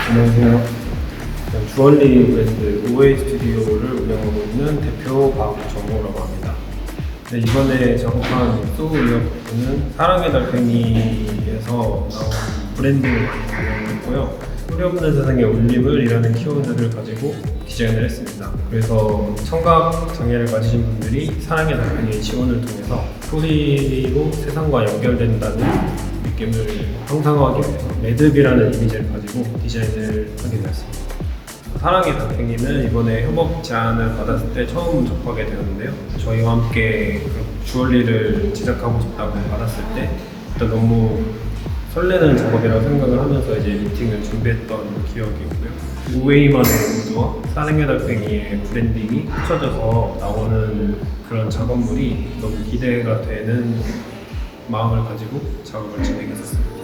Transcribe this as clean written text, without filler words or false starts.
안녕하세요. 주얼리 브랜드 OA스튜디오를 운영하고 있는 대표 박정호라고 합니다. 네, 이번에 작업한 이어커프는 사랑의달팽이에서 나온 브랜딩을 운영했고요. 소리 없는 세상의 울림을'이라는 키워드를 가지고 디자인을 했습니다. 그래서 청각장애를 가지신 분들이 사랑의달팽이의 지원을 통해서 소리로 세상과 연결된다는 느낌을 형상화하기 위해서 매듭이라는 이미지를 가지고 디자인을 하게 되었습니다. 사랑의달팽이는 이번에 협업 제안을 받았을 때 처음 접하게 되었는데요. 저희와 함께 주얼리를 제작하고 싶다고 받았을 때 일단 너무 설레는 작업이라고 생각을 하면서 이제 미팅을 준비했던 기억이 있고요. OA만의 무드와 사랑의달팽이의 브랜딩이 합쳐져서 나오는 그런 작업물이 너무 기대가 되는 마음을 가지고 작업을 진행했었습니다.